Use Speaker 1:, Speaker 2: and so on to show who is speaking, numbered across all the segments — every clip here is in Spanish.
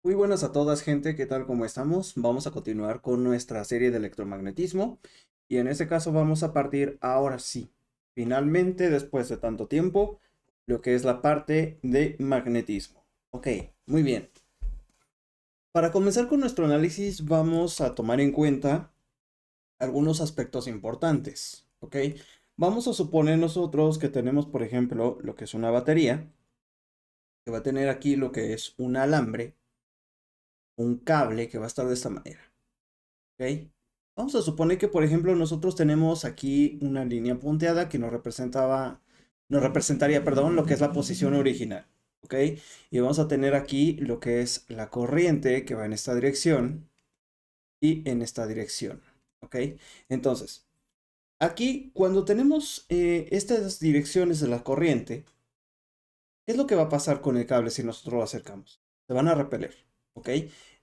Speaker 1: Muy buenas a todas, gente, ¿qué tal? ¿Cómo estamos? Vamos a continuar con nuestra serie de electromagnetismo y en este caso vamos a partir ahora sí, finalmente, después de tanto tiempo, lo que es la parte de magnetismo. Ok, muy bien. Para comenzar con nuestro análisis vamos a tomar en cuenta algunos aspectos importantes, ¿ok? Vamos a suponer nosotros que tenemos, por ejemplo, lo que es una batería, que va a tener aquí lo que es un alambre, un cable que va a estar de esta manera. ¿Ok? Vamos a suponer que, por ejemplo, nosotros tenemos aquí una línea punteada que nos representaría, perdón, lo que es la posición original. ¿Ok? Y vamos a tener aquí lo que es la corriente que va en esta dirección y en esta dirección. ¿Ok? Entonces, aquí cuando tenemos estas direcciones de la corriente, ¿qué es lo que va a pasar con el cable si nosotros lo acercamos? Se van a repeler. ¿Ok?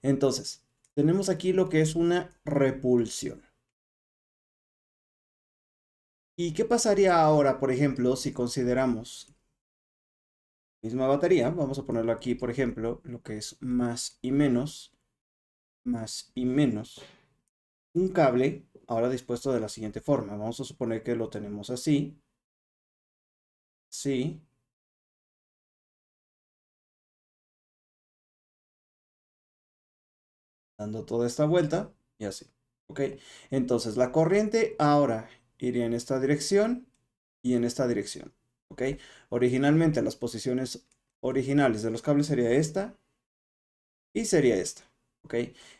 Speaker 1: Entonces, tenemos aquí lo que es una repulsión. ¿Y qué pasaría ahora, por ejemplo, si consideramos misma batería? Vamos a ponerlo aquí, por ejemplo, lo que es más y menos. Un cable, ahora dispuesto de la siguiente forma. Vamos a suponer que lo tenemos así, sí, dando toda esta vuelta y así. ¿Ok? Entonces, la corriente ahora iría en esta dirección y en esta dirección. ¿Ok? Originalmente, las posiciones originales de los cables sería esta y sería esta, ¿ok?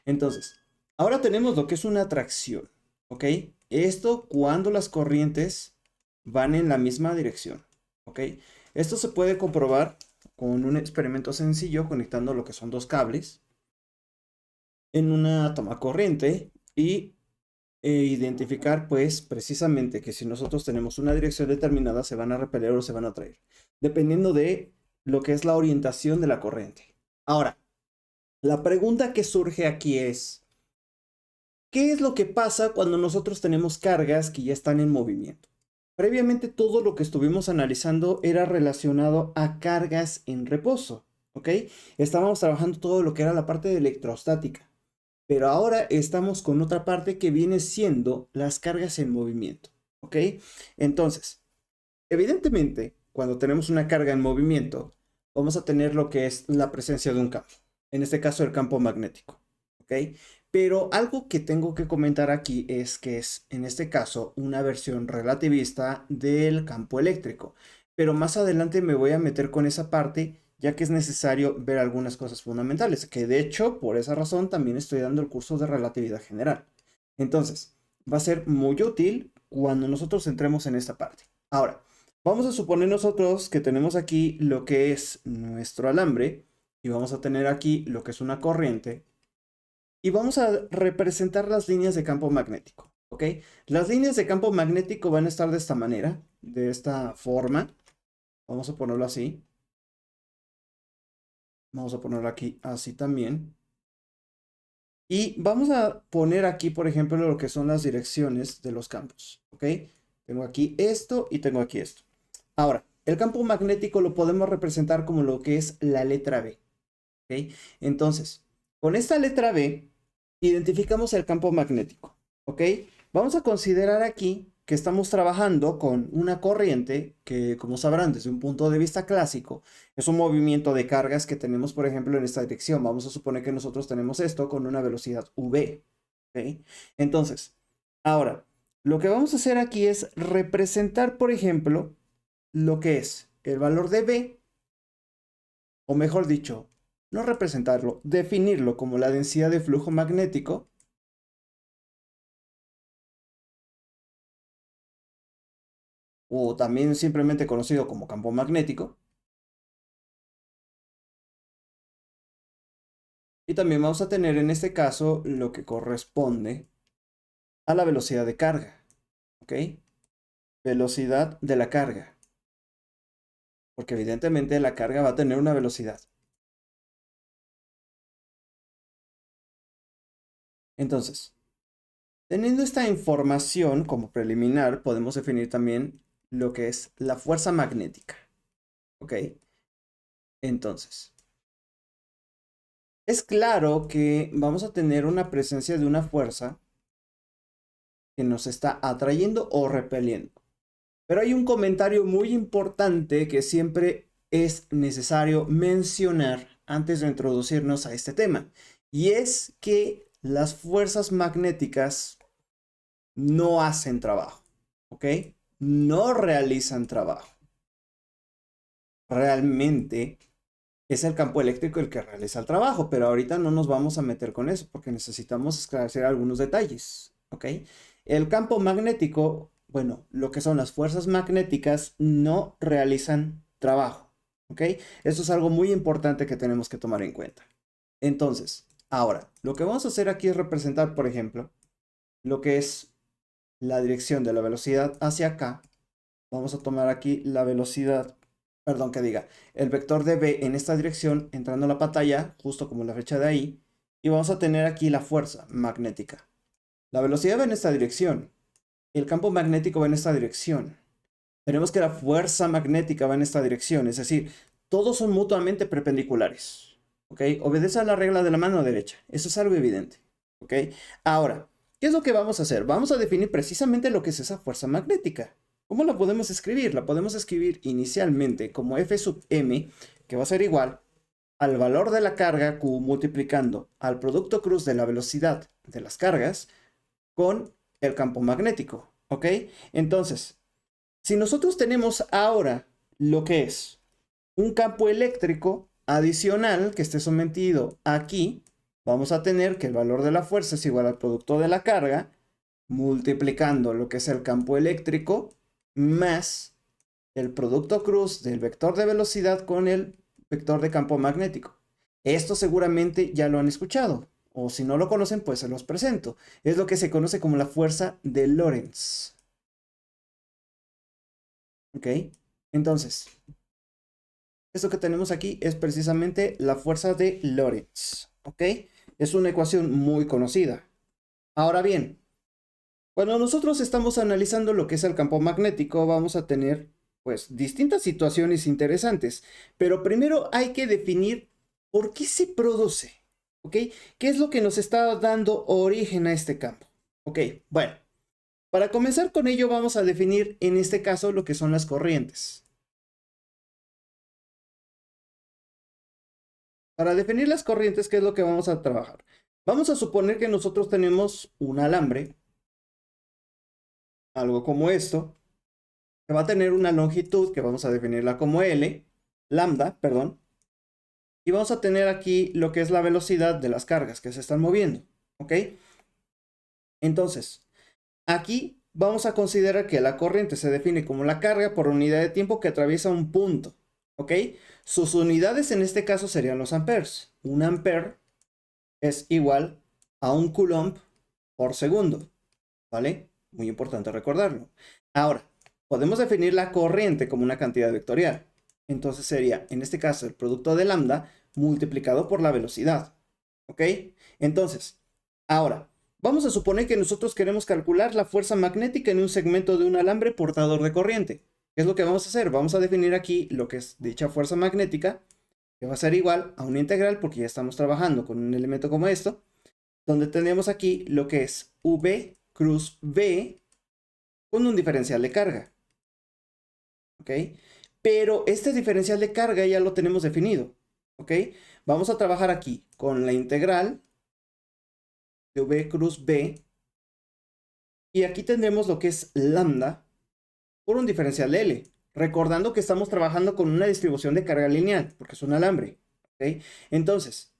Speaker 1: Entonces, ahora tenemos lo que es una atracción, ¿ok? Esto cuando las corrientes van en la misma dirección, ¿ok? Esto se puede comprobar con un experimento sencillo conectando lo que son dos cables en una toma corriente y identificar pues precisamente que si nosotros tenemos una dirección determinada se van a repeler o se van a atraer, dependiendo de lo que es la orientación de la corriente. Ahora, la pregunta que surge aquí es, ¿qué es lo que pasa cuando nosotros tenemos cargas que ya están en movimiento? Previamente todo lo que estuvimos analizando era relacionado a cargas en reposo, ¿ok? Estábamos trabajando todo lo que era la parte de electrostática, pero ahora estamos con otra parte que viene siendo las cargas en movimiento, ¿ok? Entonces, evidentemente, cuando tenemos una carga en movimiento, vamos a tener lo que es la presencia de un campo, en este caso el campo magnético, ¿ok? Pero algo que tengo que comentar aquí es que es, en este caso, una versión relativista del campo eléctrico. Pero más adelante me voy a meter con esa parte, ya que es necesario ver algunas cosas fundamentales, que de hecho, por esa razón, también estoy dando el curso de relatividad general. Entonces, va a ser muy útil cuando nosotros entremos en esta parte. Ahora, vamos a suponer nosotros que tenemos aquí lo que es nuestro alambre y vamos a tener aquí lo que es una corriente y vamos a representar las líneas de campo magnético, ¿ok? Las líneas de campo magnético van a estar de esta manera, de esta forma. Vamos a ponerlo así. Vamos a ponerlo aquí así también. Y vamos a poner aquí, por ejemplo, lo que son las direcciones de los campos, ¿ok? Tengo aquí esto y tengo aquí esto. Ahora, el campo magnético lo podemos representar como lo que es la letra B, ¿ok? Entonces, con esta letra B, identificamos el campo magnético, ¿ok? Vamos a considerar aquí que estamos trabajando con una corriente que, como sabrán, desde un punto de vista clásico, es un movimiento de cargas que tenemos, por ejemplo, en esta dirección. Vamos a suponer que nosotros tenemos esto con una velocidad v, ¿ok? Entonces, ahora, lo que vamos a hacer aquí es representar, por ejemplo, lo que es el valor de v, o mejor dicho, no representarlo, definirlo como la densidad de flujo magnético, o también simplemente conocido como campo magnético. Y también vamos a tener en este caso lo que corresponde a la velocidad de carga, ¿ok? Velocidad de la carga, porque evidentemente la carga va a tener una velocidad. Entonces, teniendo esta información como preliminar, podemos definir también lo que es la fuerza magnética, ¿ok? Entonces, Es claro que vamos a tener una presencia de una fuerza que nos está atrayendo o repeliendo. Pero hay un comentario muy importante que siempre es necesario mencionar antes de introducirnos a este tema. Y es que las fuerzas magnéticas no hacen trabajo, ¿ok? No realizan trabajo. Realmente es el campo eléctrico el que realiza el trabajo, pero ahorita no nos vamos a meter con eso porque necesitamos esclarecer algunos detalles, ¿ok? El campo magnético, bueno, lo que son las fuerzas magnéticas no realizan trabajo, ¿ok? Esto es algo muy importante que tenemos que tomar en cuenta. Entonces, ahora, lo que vamos a hacer aquí es representar, por ejemplo, lo que es la dirección de la velocidad hacia acá. Vamos a tomar aquí la velocidad, perdón, que diga, el vector de B en esta dirección, entrando a la pantalla, justo como la flecha de ahí, y vamos a tener aquí la fuerza magnética. La velocidad va en esta dirección, el campo magnético va en esta dirección. Tenemos que la fuerza magnética va en esta dirección, es decir, todos son mutuamente perpendiculares. ¿Ok? Obedece a la regla de la mano derecha, eso es algo evidente. ¿Ok? Ahora, ¿qué es lo que vamos a hacer? Vamos a definir precisamente lo que es esa fuerza magnética. ¿Cómo la podemos escribir? La podemos escribir inicialmente como F sub m, que va a ser igual al valor de la carga Q multiplicando al producto cruz de la velocidad de las cargas con el campo magnético. ¿Ok? Entonces, si nosotros tenemos ahora lo que es un campo eléctrico adicional que esté sometido aquí, vamos a tener que el valor de la fuerza es igual al producto de la carga multiplicando lo que es el campo eléctrico más el producto cruz del vector de velocidad con el vector de campo magnético. Esto seguramente ya lo han escuchado, o si no lo conocen, pues se los presento. Es lo que se conoce como la fuerza de Lorentz. ¿Ok? Entonces, esto que tenemos aquí es precisamente la fuerza de Lorentz. ¿Ok? Es una ecuación muy conocida. Ahora bien, cuando nosotros estamos analizando lo que es el campo magnético, vamos a tener pues distintas situaciones interesantes, pero primero hay que definir por qué se produce, ¿ok? ¿Qué es lo que nos está dando origen a este campo? Ok, bueno, para comenzar con ello vamos a definir en este caso lo que son las corrientes. Para definir las corrientes, ¿qué es lo que vamos a trabajar? Vamos a suponer que nosotros tenemos un alambre, algo como esto, que va a tener una longitud que vamos a definirla como L, lambda, perdón, y vamos a tener aquí lo que es la velocidad de las cargas que se están moviendo, ¿ok? Entonces, aquí vamos a considerar que la corriente se define como la carga por unidad de tiempo que atraviesa un punto, ¿ok? Sus unidades en este caso serían los amperes. Un ampere es igual a un coulomb por segundo, ¿vale? Muy importante recordarlo. Ahora, podemos definir la corriente como una cantidad vectorial. Entonces sería, en este caso, el producto de lambda multiplicado por la velocidad. ¿Ok? Entonces, ahora, vamos a suponer que nosotros queremos calcular la fuerza magnética en un segmento de un alambre portador de corriente. ¿Qué es lo que vamos a hacer? Vamos a definir aquí lo que es dicha fuerza magnética, que va a ser igual a una integral, porque ya estamos trabajando con un elemento como esto, donde tenemos aquí lo que es V cruz V con un diferencial de carga. ¿Ok? Pero este diferencial de carga ya lo tenemos definido. ¿Ok? Vamos a trabajar aquí con la integral de V cruz V. Y aquí tendremos lo que es lambda por un diferencial de L. Recordando que estamos trabajando con una distribución de carga lineal, porque es un alambre. ¿Ok? Entonces,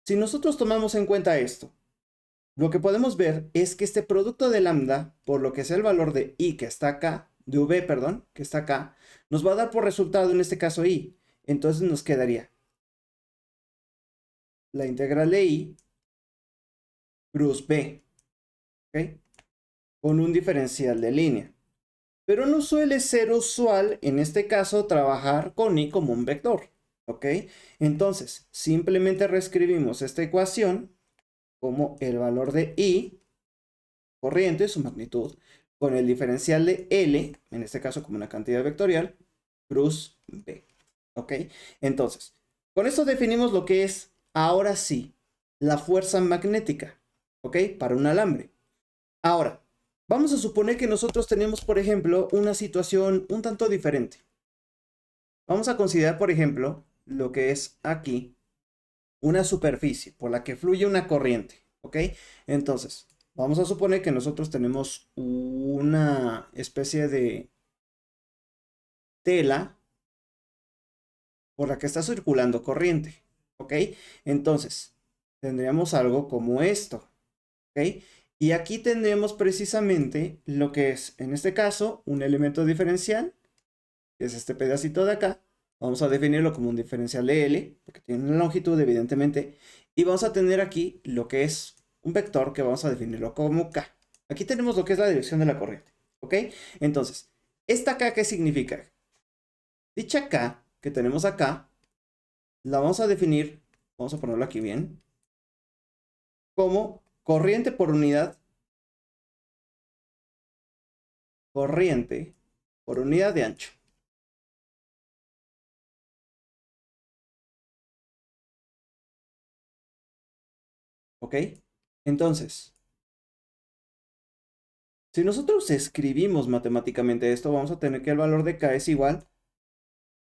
Speaker 1: si nosotros tomamos en cuenta esto, lo que podemos ver es que este producto de lambda, por lo que es el valor de I que está acá, de V, perdón, que está acá, nos va a dar por resultado en este caso I. Entonces nos quedaría la integral de I cruz B, ¿ok? Con un diferencial de línea. Pero no suele ser usual en este caso trabajar con I como un vector, ¿ok? Entonces, simplemente reescribimos esta ecuación como el valor de I, corriente, su magnitud, con el diferencial de L, en este caso como una cantidad vectorial, cruz B. ¿Ok? Entonces, con esto definimos lo que es ahora sí, la fuerza magnética, ¿ok? Para un alambre. Ahora, vamos a suponer que nosotros tenemos, por ejemplo, una situación un tanto diferente. Vamos a considerar, por ejemplo, lo que es aquí una superficie por la que fluye una corriente, ¿ok? Entonces, vamos a suponer que nosotros tenemos una especie de tela por la que está circulando corriente, ¿ok? Entonces, tendríamos algo como esto, ¿ok? Y aquí tendremos precisamente lo que es, en este caso, un elemento diferencial, que es este pedacito de acá. Vamos a definirlo como un diferencial de L, porque tiene una longitud, evidentemente. Y vamos a tener aquí lo que es un vector que vamos a definirlo como K. Aquí tenemos lo que es la dirección de la corriente, ¿ok? Entonces, ¿esta K qué significa? Dicha K que tenemos acá, la vamos a definir, vamos a ponerlo aquí bien, como corriente por unidad de ancho. ¿Ok? Entonces, si nosotros escribimos matemáticamente esto, vamos a tener que el valor de K es igual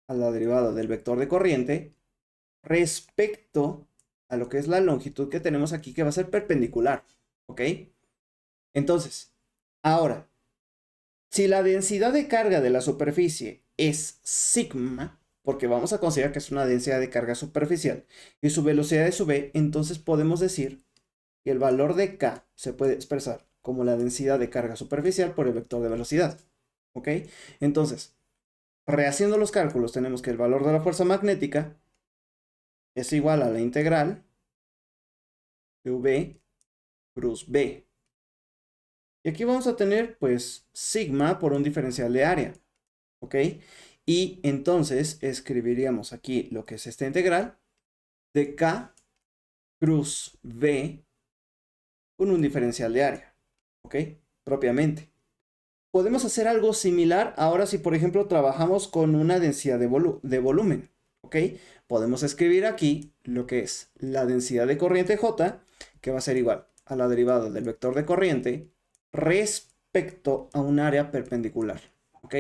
Speaker 1: a la derivada del vector de corriente respecto a lo que es la longitud que tenemos aquí, que va a ser perpendicular. ¿Ok? Entonces, ahora, si la densidad de carga de la superficie es sigma, porque vamos a considerar que es una densidad de carga superficial, y su velocidad es v, entonces podemos decir que el valor de K se puede expresar como la densidad de carga superficial por el vector de velocidad. ¿Ok? Entonces, rehaciendo los cálculos, tenemos que el valor de la fuerza magnética es igual a la integral de V cruz B. Y aquí vamos a tener, pues, sigma por un diferencial de área. ¿Ok? Y entonces escribiríamos aquí lo que es esta integral de K cruz V con un diferencial de área. ¿Ok? Propiamente. Podemos hacer algo similar ahora si, por ejemplo, trabajamos con una densidad de volumen. ¿Ok? Podemos escribir aquí lo que es la densidad de corriente J, que va a ser igual a la derivada del vector de corriente respecto a un área perpendicular. ¿Ok?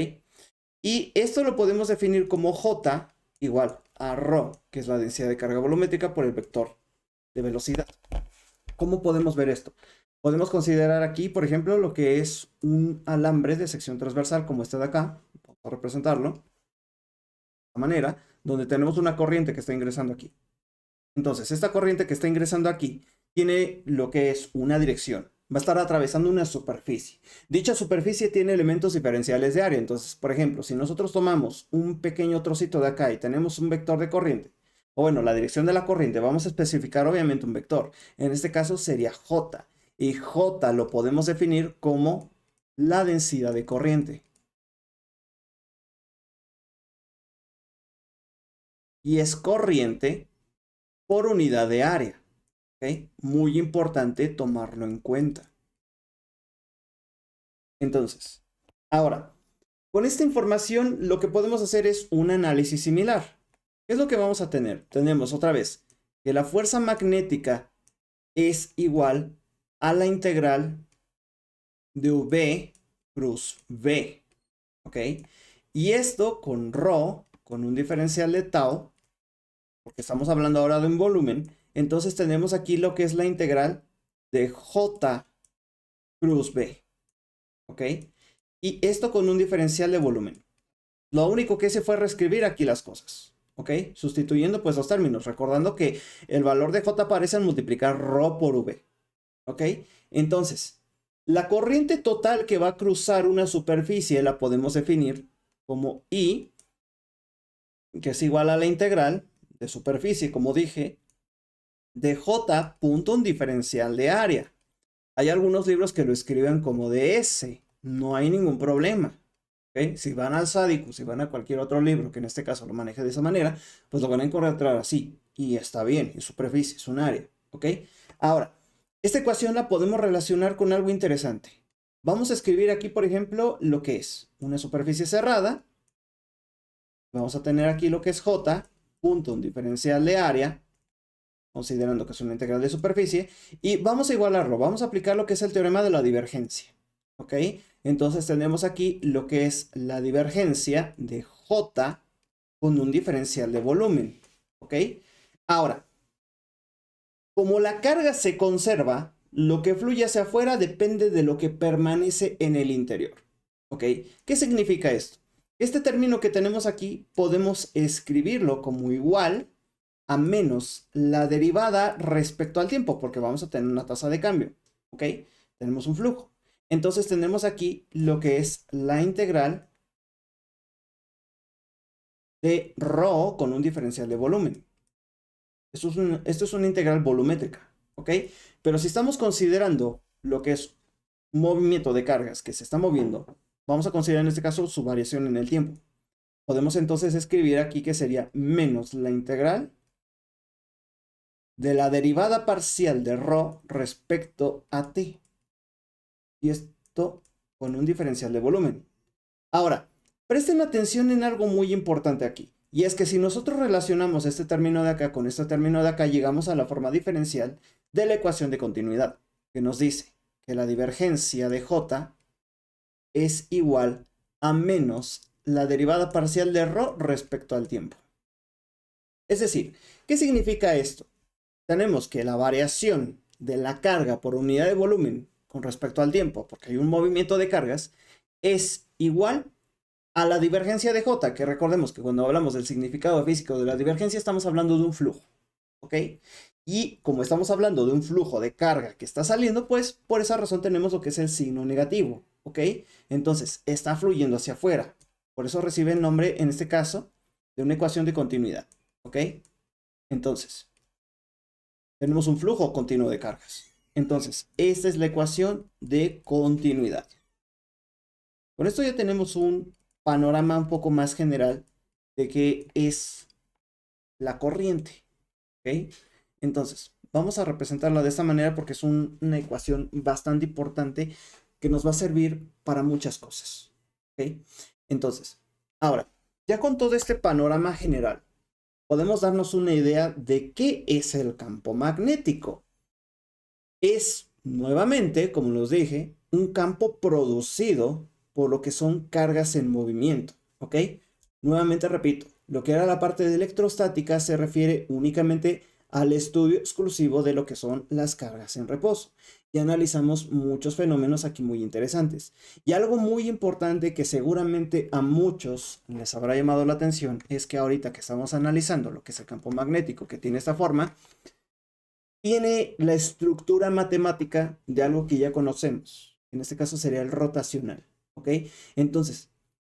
Speaker 1: Y esto lo podemos definir como J igual a ρ, que es la densidad de carga volumétrica por el vector de velocidad. ¿Cómo podemos ver esto? Podemos considerar aquí, por ejemplo, lo que es un alambre de sección transversal como este de acá. Vamos a representarlo de esta manera, donde tenemos una corriente que está ingresando aquí. Entonces, esta corriente que está ingresando aquí tiene lo que es una dirección. Va a estar atravesando una superficie. Dicha superficie tiene elementos diferenciales de área. Entonces, por ejemplo, si nosotros tomamos un pequeño trocito de acá y tenemos un vector de corriente, o bueno, la dirección de la corriente, vamos a especificar obviamente un vector. En este caso sería J. Y J lo podemos definir como la densidad de corriente. Y es corriente por unidad de área. ¿Ok? Muy importante tomarlo en cuenta. Entonces, ahora, con esta información lo que podemos hacer es un análisis similar. ¿Qué es lo que vamos a tener? Tenemos otra vez que la fuerza magnética es igual a la integral de V cruz V. ¿Ok? Y esto con ρ, con un diferencial de tau, porque estamos hablando ahora de un volumen, entonces tenemos aquí lo que es la integral de J cruz V. ¿Ok? Y esto con un diferencial de volumen. Lo único que hice fue reescribir aquí las cosas. ¿Ok? Sustituyendo pues los términos, recordando que el valor de J aparece al multiplicar ρ por V. ¿Ok? Entonces, la corriente total que va a cruzar una superficie la podemos definir como I, que es igual a la integral de superficie, como dije, de J punto un diferencial de área. Hay algunos libros que lo escriben como de S, no hay ningún problema. ¿Okay? Si van al Sádico, si van a cualquier otro libro que en este caso lo maneje de esa manera, pues lo van a encontrar así. Y está bien, es superficie, es un área. ¿Ok? Ahora, esta ecuación la podemos relacionar con algo interesante. Vamos a escribir aquí, por ejemplo, lo que es una superficie cerrada. Vamos a tener aquí lo que es J, punto un diferencial de área, considerando que es una integral de superficie, y vamos a igualarlo, vamos a aplicar lo que es el teorema de la divergencia, ¿ok? Entonces tenemos aquí lo que es la divergencia de J con un diferencial de volumen, ¿ok? Ahora, como la carga se conserva, lo que fluye hacia afuera depende de lo que permanece en el interior, ¿ok? ¿Qué significa esto? Este término que tenemos aquí podemos escribirlo como igual a menos la derivada respecto al tiempo, porque vamos a tener una tasa de cambio, ¿ok? Tenemos un flujo. Entonces tenemos aquí lo que es la integral de ρ con un diferencial de volumen. Esto es una integral volumétrica, ¿ok? Pero si estamos considerando lo que es un movimiento de cargas que se está moviendo, vamos a considerar en este caso su variación en el tiempo. Podemos entonces escribir aquí que sería menos la integral de la derivada parcial de ρ respecto a t. Y esto con un diferencial de volumen. Ahora, presten atención en algo muy importante aquí. Y es que si nosotros relacionamos este término de acá con este término de acá, llegamos a la forma diferencial de la ecuación de continuidad, que nos dice que la divergencia de J es igual a menos la derivada parcial de ρ respecto al tiempo. Es decir, ¿qué significa esto? Tenemos que la variación de la carga por unidad de volumen con respecto al tiempo, porque hay un movimiento de cargas, es igual a la divergencia de J, que recordemos que cuando hablamos del significado físico de la divergencia estamos hablando de un flujo, ¿ok? Y como estamos hablando de un flujo de carga que está saliendo, pues por esa razón tenemos lo que es el signo negativo, ¿ok? Entonces está fluyendo hacia afuera, por eso recibe el nombre en este caso de una ecuación de continuidad, ¿ok? Entonces, tenemos un flujo continuo de cargas. Entonces, esta es la ecuación de continuidad. Con esto ya tenemos un panorama un poco más general de qué es la corriente. ¿Ok? Entonces, vamos a representarla de esta manera porque es una ecuación bastante importante que nos va a servir para muchas cosas. ¿Ok? Entonces, ahora, ya con todo este panorama general, podemos darnos una idea de qué es el campo magnético. Es, nuevamente, como los dije, un campo producido por lo que son cargas en movimiento, ¿ok? Nuevamente repito, lo que era la parte de electrostática se refiere únicamente al estudio exclusivo de lo que son las cargas en reposo. Y analizamos muchos fenómenos aquí muy interesantes. Y algo muy importante que seguramente a muchos les habrá llamado la atención es que ahorita que estamos analizando lo que es el campo magnético que tiene esta forma, tiene la estructura matemática de algo que ya conocemos. En este caso sería el rotacional, ¿ok? Entonces,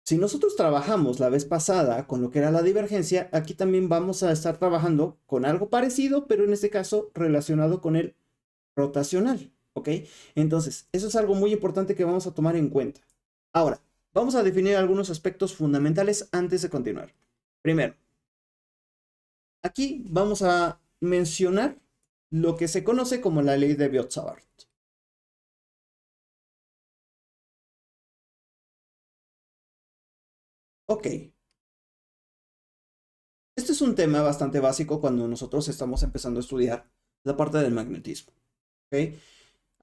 Speaker 1: si nosotros trabajamos la vez pasada con lo que era la divergencia, aquí también vamos a estar trabajando con algo parecido, pero en este caso relacionado con el rotacional, ¿ok? Entonces, eso es algo muy importante que vamos a tomar en cuenta. Ahora, vamos a definir algunos aspectos fundamentales antes de continuar. Primero, aquí vamos a mencionar lo que se conoce como la ley de Biot-Savart. Ok, este es un tema bastante básico cuando nosotros estamos empezando a estudiar la parte del magnetismo. ¿Ok?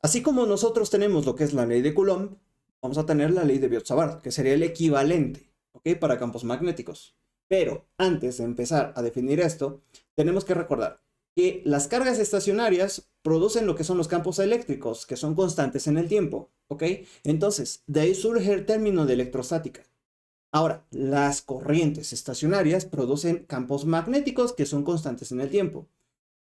Speaker 1: Así como nosotros tenemos lo que es la ley de Coulomb, vamos a tener la ley de Biot-Savart, que sería el equivalente, ¿ok? Para campos magnéticos. Pero antes de empezar a definir esto, tenemos que recordar que las cargas estacionarias producen lo que son los campos eléctricos, que son constantes en el tiempo, ¿ok? Entonces, de ahí surge el término de electrostática. Ahora, las corrientes estacionarias producen campos magnéticos que son constantes en el tiempo.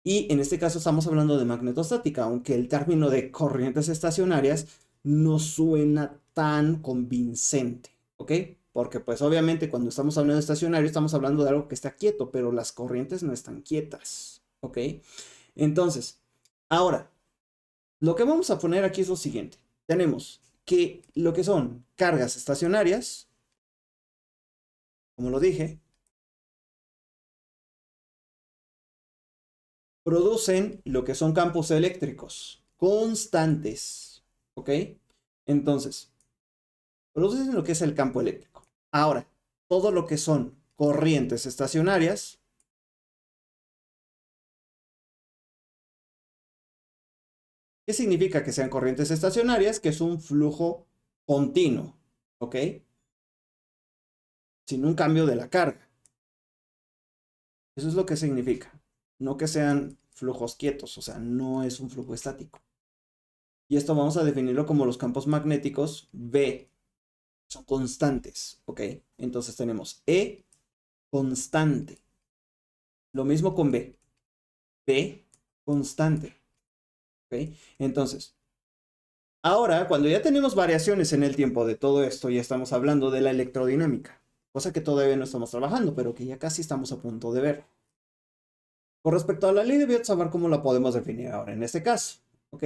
Speaker 1: Y en este caso estamos hablando de magnetostática, aunque el término de corrientes estacionarias no suena tan convincente, ¿ok? Porque pues obviamente cuando estamos hablando de estacionario estamos hablando de algo que está quieto, pero las corrientes no están quietas, ¿ok? Entonces, ahora, lo que vamos a poner aquí es lo siguiente. Tenemos que lo que son cargas estacionarias, como lo dije, producen lo que son campos eléctricos constantes, ¿ok? Entonces, producen lo que es el campo eléctrico. Ahora, todo lo que son corrientes estacionarias ¿Qué significa que sean corrientes estacionarias? Que es un flujo continuo, ¿ok? Sin un cambio de la carga. Eso es lo que significa. No que sean flujos quietos, o sea, no es un flujo estático. Y esto vamos a definirlo como los campos magnéticos B. Son constantes, ¿ok? Entonces tenemos E constante. Lo mismo con B. B constante, ¿ok? Entonces, ahora, cuando ya tenemos variaciones en el tiempo de todo esto, ya estamos hablando de la electrodinámica, cosa que todavía no estamos trabajando, pero que ya casi estamos a punto de ver. Con respecto a la ley de Biot-Savart, ¿cómo la podemos definir ahora en este caso? Ok,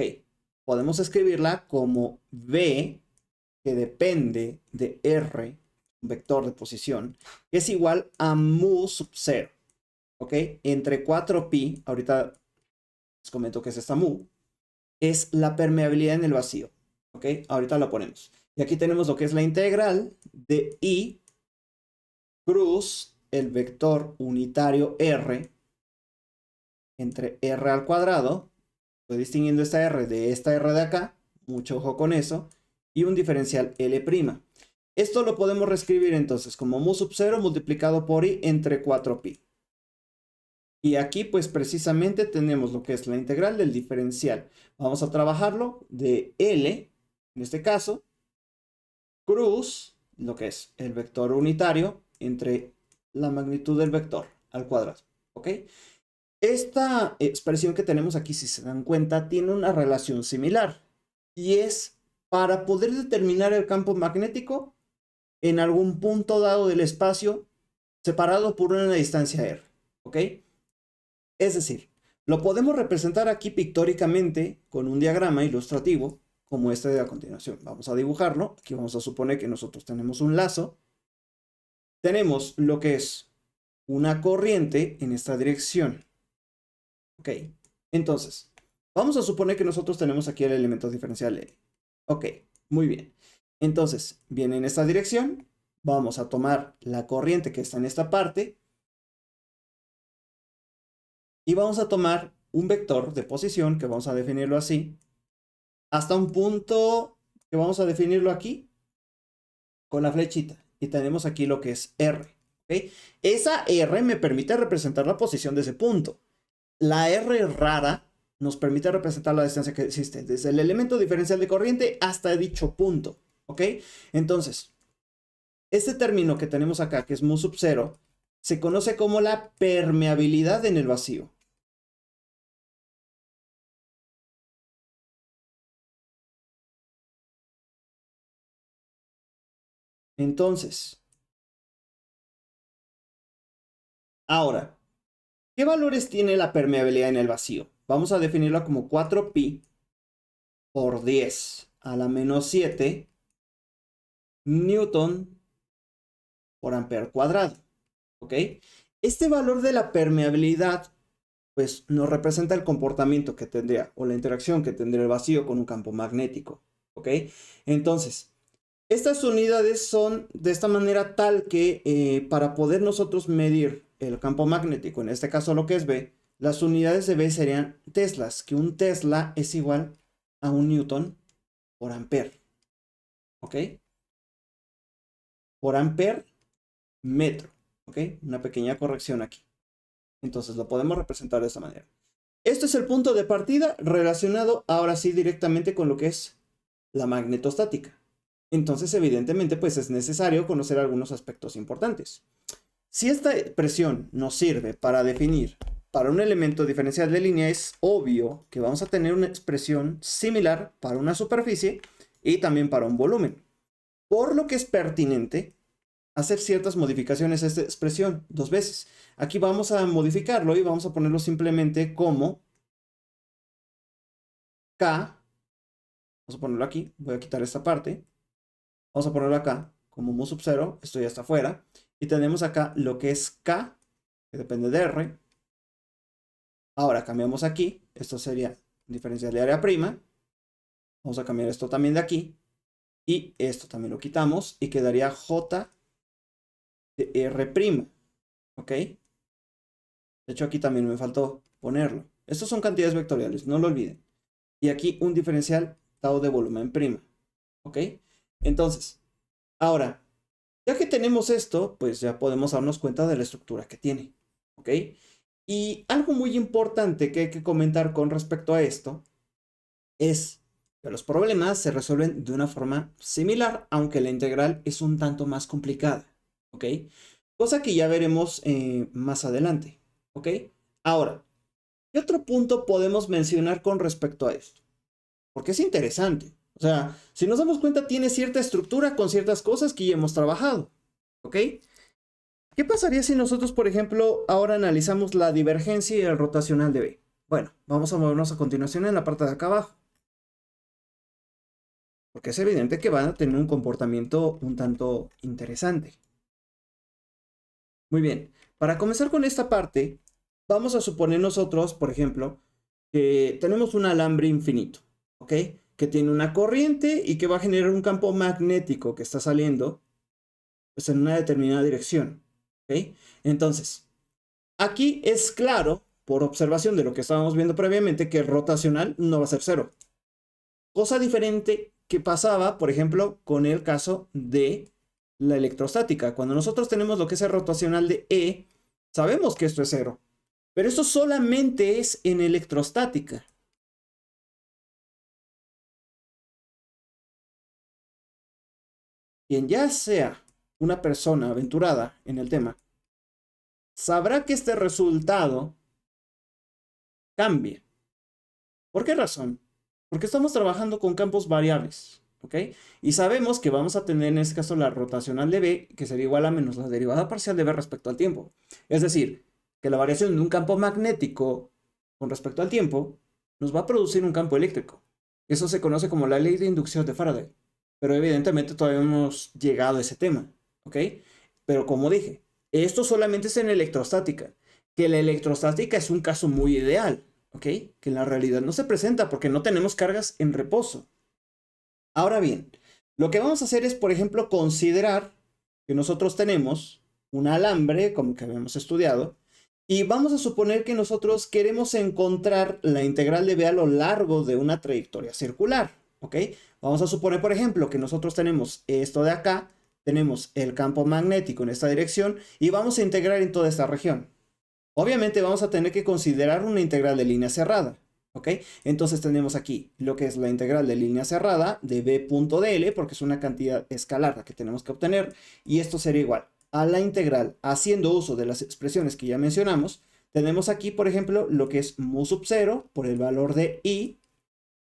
Speaker 1: podemos escribirla como V, que depende de R, un vector de posición, que es igual a mu sub 0, ¿ok? Entre 4pi, ahorita les comento que es esta mu, es la permeabilidad en el vacío, ¿ok? Ahorita la ponemos. Y aquí tenemos lo que es la integral de I cruz el vector unitario R entre R al cuadrado. Estoy distinguiendo esta R de esta R de acá. Mucho ojo con eso. Y un diferencial L'. Esto lo podemos reescribir entonces como mu sub 0 multiplicado por I entre 4pi. Y aquí pues precisamente tenemos lo que es la integral del diferencial. Vamos a trabajarlo de L, en este caso, cruz, lo que es el vector unitario, entre la magnitud del vector al cuadrado. ¿Ok? Esta expresión que tenemos aquí, si se dan cuenta, tiene una relación similar. Y es para poder determinar el campo magnético en algún punto dado del espacio separado por una distancia r. ¿Ok? Es decir, lo podemos representar aquí pictóricamente con un diagrama ilustrativo como este de a continuación. Vamos a dibujarlo. Aquí vamos a suponer que nosotros tenemos un lazo. Tenemos lo que es una corriente en esta dirección. Ok, entonces, vamos a suponer que nosotros tenemos aquí el elemento diferencial L. Ok, muy bien. Entonces, viene en esta dirección. Vamos a tomar la corriente que está en esta parte. Y vamos a tomar un vector de posición, que vamos a definirlo así, hasta un punto que vamos a definirlo aquí, con la flechita. Y tenemos aquí lo que es R. ¿Okay? Esa R me permite representar la posición de ese punto. La R rara nos permite representar la distancia que existe desde el elemento diferencial de corriente hasta dicho punto. ¿Ok? Entonces, este término que tenemos acá, que es mu sub 0, se conoce como la permeabilidad en el vacío. Entonces, ahora, ¿qué valores tiene la permeabilidad en el vacío? Vamos a definirla como 4pi por 10 a la menos 7 newton por ampere cuadrado. ¿Ok? Este valor de la permeabilidad pues nos representa el comportamiento que tendría o la interacción que tendría el vacío con un campo magnético. ¿Ok? Entonces, estas unidades son de esta manera tal que para poder nosotros medir el campo magnético, en este caso lo que es B, las unidades de B serían teslas, que un tesla es igual a un newton por ampere. ¿Ok? Por ampere metro. ¿Ok? Una pequeña corrección aquí. Entonces lo podemos representar de esta manera. Esto es el punto de partida relacionado ahora sí directamente con lo que es la magnetostática. Entonces, evidentemente, pues es necesario conocer algunos aspectos importantes. Si esta expresión nos sirve para definir para un elemento diferencial de línea, es obvio que vamos a tener una expresión similar para una superficie y también para un volumen. Por lo que es pertinente hacer ciertas modificaciones a esta expresión dos veces. Aquí vamos a modificarlo y vamos a ponerlo simplemente como K. Vamos a ponerlo aquí. Voy a quitar esta parte. Vamos a ponerlo acá como mu sub 0. Esto ya está afuera. Y tenemos acá lo que es K, que depende de R. Ahora cambiamos aquí. Esto sería diferencial de área prima. Vamos a cambiar esto también de aquí. Y esto también lo quitamos. Y quedaría J de R'. ¿Ok? De hecho, aquí también me faltó ponerlo. Estos son cantidades vectoriales, no lo olviden. y aquí un diferencial tau de volumen prima, ¿ok? Entonces, ahora, ya que tenemos esto, pues ya podemos darnos cuenta de la estructura que tiene, ¿ok? Y algo muy importante que hay que comentar con respecto a esto es que los problemas se resuelven de una forma similar, aunque la integral es un tanto más complicada, ¿ok? Cosa que ya veremos más adelante, ¿ok? Ahora, ¿qué otro punto podemos mencionar con respecto a esto? Porque es interesante. O sea, si nos damos cuenta, tiene cierta estructura con ciertas cosas que ya hemos trabajado, ¿ok? ¿Qué pasaría si nosotros, por ejemplo, ahora analizamos la divergencia y el rotacional de B? Bueno, vamos a movernos a continuación en la parte de acá abajo. Porque es evidente que van a tener un comportamiento un tanto interesante. Muy bien, para comenzar con esta parte, vamos a suponer nosotros, por ejemplo, que tenemos un alambre infinito, ¿ok? Que tiene una corriente y que va a generar un campo magnético que está saliendo pues, en una determinada dirección, ¿ok? Entonces, aquí es claro, por observación de lo que estábamos viendo previamente, que el rotacional no va a ser cero. Cosa diferente que pasaba, por ejemplo, con el caso de la electrostática. Cuando nosotros tenemos lo que es el rotacional de E, sabemos que esto es cero. Pero esto solamente es en electrostática. Quien ya sea una persona aventurada en el tema, sabrá que este resultado cambia. ¿Por qué razón? Porque estamos trabajando con campos variables, ¿ok? Y sabemos que vamos a tener en este caso la rotacional de B, que sería igual a menos la derivada parcial de B respecto al tiempo. Es decir, que la variación de un campo magnético con respecto al tiempo nos va a producir un campo eléctrico. Eso se conoce como la ley de inducción de Faraday. Pero evidentemente todavía no hemos llegado a ese tema, ¿ok? Pero como dije, esto solamente es en electrostática, que la electrostática es un caso muy ideal, ¿ok? Que en la realidad no se presenta porque no tenemos cargas en reposo. Ahora bien, lo que vamos a hacer es, por ejemplo, considerar que nosotros tenemos un alambre, como que habíamos estudiado, y vamos a suponer que nosotros queremos encontrar la integral de B a lo largo de una trayectoria circular, ¿ok? Vamos a suponer, por ejemplo, que nosotros tenemos esto de acá, tenemos el campo magnético en esta dirección, y vamos a integrar en toda esta región. Obviamente vamos a tener que considerar una integral de línea cerrada, ¿ok? Entonces tenemos aquí lo que es la integral de línea cerrada de b.dl, porque es una cantidad escalar la que tenemos que obtener, y esto sería igual a la integral, haciendo uso de las expresiones que ya mencionamos. Tenemos aquí, por ejemplo, lo que es mu sub 0 por el valor de i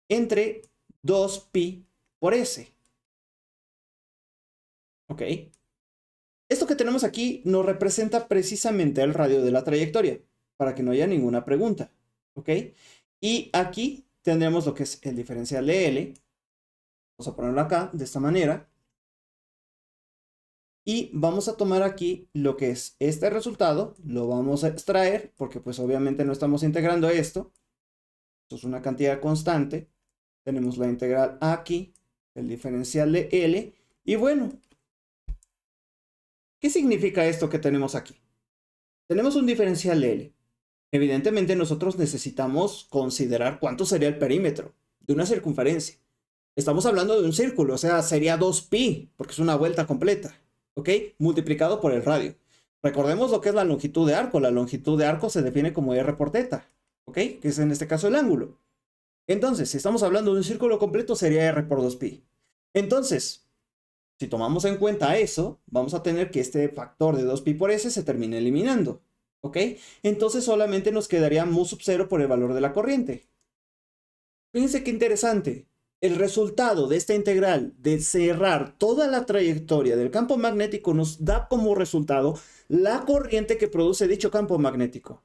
Speaker 1: entre 2pi por s, ¿ok? Esto que tenemos aquí nos representa precisamente el radio de la trayectoria, para que no haya ninguna pregunta, ¿ok? Y aquí tendremos lo que es el diferencial de L. Vamos a ponerlo acá, de esta manera. Y vamos a tomar aquí lo que es este resultado, lo vamos a extraer, porque pues obviamente no estamos integrando esto. Esto es una cantidad constante. Tenemos la integral aquí, el diferencial de L. Y bueno, ¿qué significa esto que tenemos aquí? Tenemos un diferencial de L. Evidentemente nosotros necesitamos considerar cuánto sería el perímetro de una circunferencia. Estamos hablando de un círculo, o sea, sería 2pi, porque es una vuelta completa, ¿ok? Multiplicado por el radio. Recordemos lo que es la longitud de arco. La longitud de arco se define como r por teta, ¿ok? Que es en este caso el ángulo. Entonces, si estamos hablando de un círculo completo, sería r por 2pi. Entonces, si tomamos en cuenta eso, vamos a tener que este factor de 2pi por s se termine eliminando, ¿ok? Entonces solamente nos quedaría mu sub 0 por el valor de la corriente. Fíjense qué interesante. El resultado de esta integral de cerrar toda la trayectoria del campo magnético nos da como resultado la corriente que produce dicho campo magnético.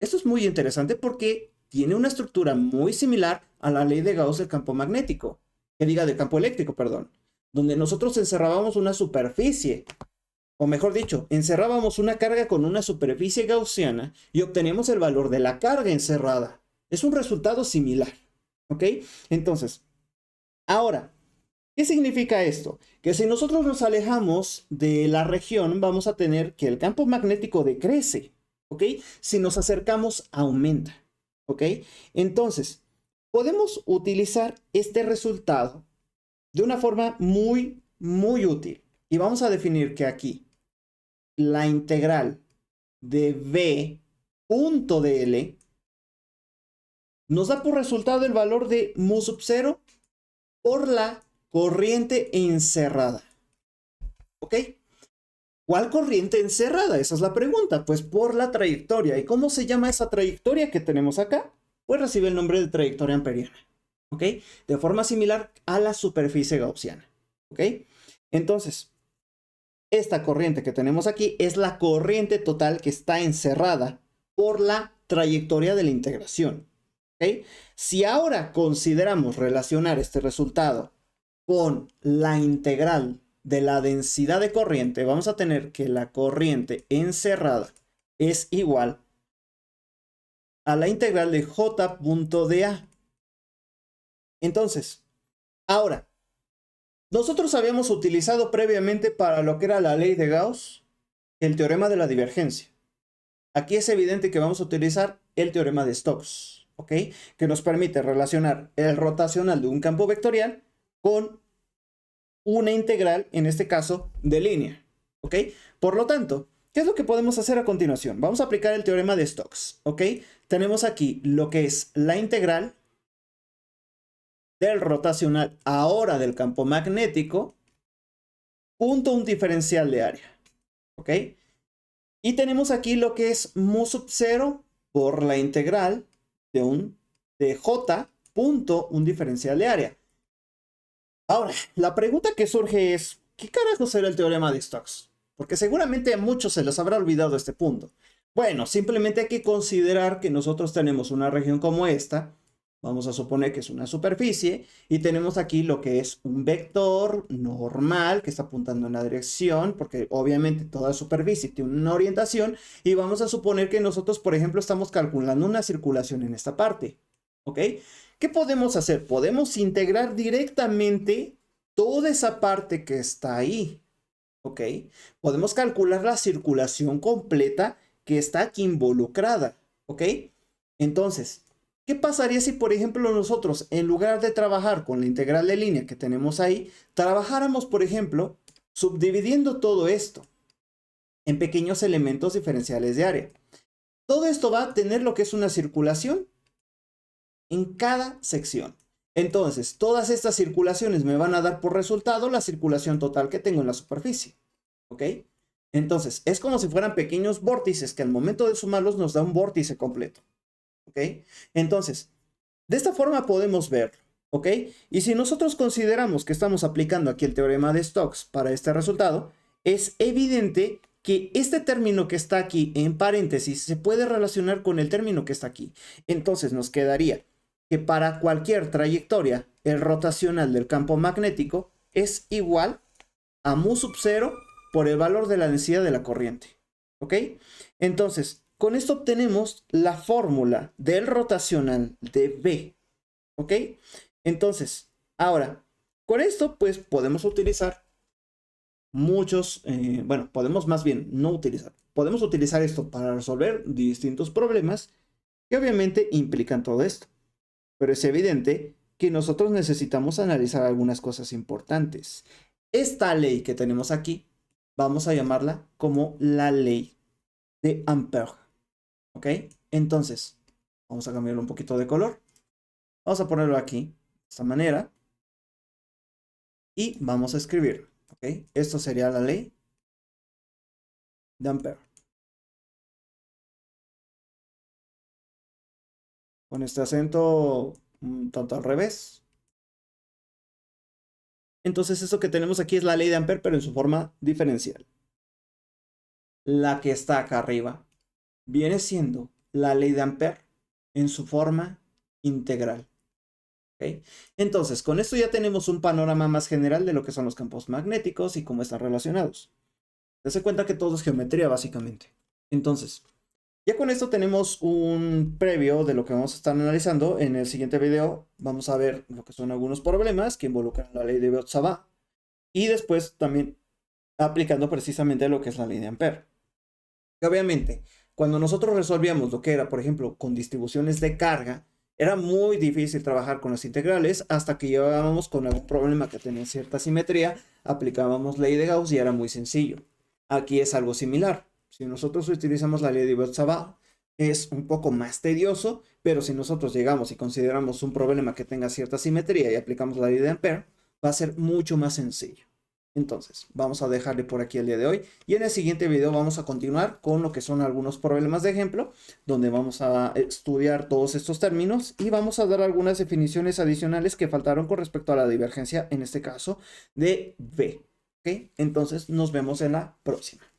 Speaker 1: Esto es muy interesante porque tiene una estructura muy similar a la ley de Gauss del campo magnético, que diga del campo eléctrico, perdón, donde nosotros encerrábamos una superficie, o mejor dicho, encerrábamos una carga con una superficie gaussiana y obteníamos el valor de la carga encerrada. Es un resultado similar, ¿ok? Entonces, ahora, ¿qué significa esto? Que si nosotros nos alejamos de la región, vamos a tener que el campo magnético decrece, ¿ok? Si nos acercamos, aumenta, ¿ok? Entonces, podemos utilizar este resultado de una forma muy, muy útil. Y vamos a definir que aquí la integral de v punto dl nos da por resultado el valor de mu sub 0 por la corriente encerrada. ¿Ok? ¿Cuál corriente encerrada? Esa es la pregunta. Pues por la trayectoria. ¿Y cómo se llama esa trayectoria que tenemos acá? Pues recibe el nombre de trayectoria amperiana. ¿Ok? De forma similar a la superficie gaussiana. ¿Ok? Entonces, esta corriente que tenemos aquí es la corriente total que está encerrada por la trayectoria de la integración. ¿Ok? Si ahora consideramos relacionar este resultado con la integral de la densidad de corriente, vamos a tener que la corriente encerrada es igual a la integral de j.dA. Entonces, ahora, nosotros habíamos utilizado previamente para lo que era la ley de Gauss el teorema de la divergencia. Aquí es evidente que vamos a utilizar el teorema de Stokes, ¿ok? Que nos permite relacionar el rotacional de un campo vectorial con una integral, en este caso, de línea, ¿ok? Por lo tanto, ¿qué es lo que podemos hacer a continuación? Vamos a aplicar el teorema de Stokes, ¿ok? Tenemos aquí lo que es la integral del rotacional ahora del campo magnético punto un diferencial de área, ¿ok? Y tenemos aquí lo que es mu sub 0 por la integral de j punto un diferencial de área. Ahora, la pregunta que surge es, ¿qué carajos era el teorema de Stokes? Porque seguramente a muchos se les habrá olvidado este punto. Bueno, simplemente hay que considerar que nosotros tenemos una región como esta, vamos a suponer que es una superficie, y tenemos aquí lo que es un vector normal que está apuntando en la dirección, porque obviamente toda superficie tiene una orientación, y vamos a suponer que nosotros, por ejemplo, estamos calculando una circulación en esta parte, ¿ok? ¿Qué podemos hacer? Podemos integrar directamente toda esa parte que está ahí, ¿ok? Podemos calcular la circulación completa que está aquí involucrada, ¿ok? Entonces, ¿qué pasaría si, por ejemplo, nosotros, en lugar de trabajar con la integral de línea que tenemos ahí, trabajáramos, por ejemplo, subdividiendo todo esto en pequeños elementos diferenciales de área? Todo esto va a tener lo que es una circulación en cada sección. Entonces, todas estas circulaciones me van a dar por resultado la circulación total que tengo en la superficie. ¿Ok? Entonces, es como si fueran pequeños vórtices que al momento de sumarlos nos da un vórtice completo. ¿Ok? Entonces, de esta forma podemos ver. ¿Ok? Y si nosotros consideramos que estamos aplicando aquí el teorema de Stokes para este resultado, es evidente que este término que está aquí en paréntesis se puede relacionar con el término que está aquí. Entonces nos quedaría que para cualquier trayectoria el rotacional del campo magnético es igual a mu sub 0 por el valor de la densidad de la corriente. ¿Ok? Entonces, con esto obtenemos la fórmula del rotacional de V. ¿Ok? Entonces, ahora, con esto pues podemos utilizar muchos, bueno, podemos más bien no utilizar. Podemos utilizar esto para resolver distintos problemas que obviamente implican todo esto. Pero es evidente que nosotros necesitamos analizar algunas cosas importantes. Esta ley que tenemos aquí, vamos a llamarla como la ley de Ampère. ¿Ok? Entonces, vamos a cambiarlo un poquito de color. Vamos a ponerlo aquí, de esta manera. Y vamos a escribir. ¿Ok? Esto sería la ley de Ampère. Con este acento un tanto al revés. Entonces, esto que tenemos aquí es la ley de Ampère, pero en su forma diferencial. La que está acá arriba viene siendo la ley de Ampère en su forma integral. ¿Okay? Entonces, con esto ya tenemos un panorama más general de lo que son los campos magnéticos y cómo están relacionados. Dese cuenta que todo es geometría, básicamente. Entonces, ya con esto tenemos un previo de lo que vamos a estar analizando. En el siguiente video vamos a ver lo que son algunos problemas que involucran la ley de Biot-Savart y después también aplicando precisamente lo que es la ley de Ampère. Y obviamente, cuando nosotros resolvíamos lo que era, por ejemplo, con distribuciones de carga, Era muy difícil trabajar con las integrales hasta que llegábamos con algún problema que tenía cierta simetría, aplicábamos ley de Gauss y era muy sencillo. Aquí es algo similar. Si nosotros utilizamos la ley de Biotsabal, es un poco más tedioso, pero si nosotros llegamos y consideramos un problema que tenga cierta simetría y aplicamos la ley de Ampère, va a ser mucho más sencillo. Entonces, vamos a dejarle por aquí el día de hoy y en el siguiente video vamos a continuar con lo que son algunos problemas de ejemplo, donde vamos a estudiar todos estos términos y vamos a dar algunas definiciones adicionales que faltaron con respecto a la divergencia, en este caso, de V. ¿Ok? Entonces, nos vemos en la próxima.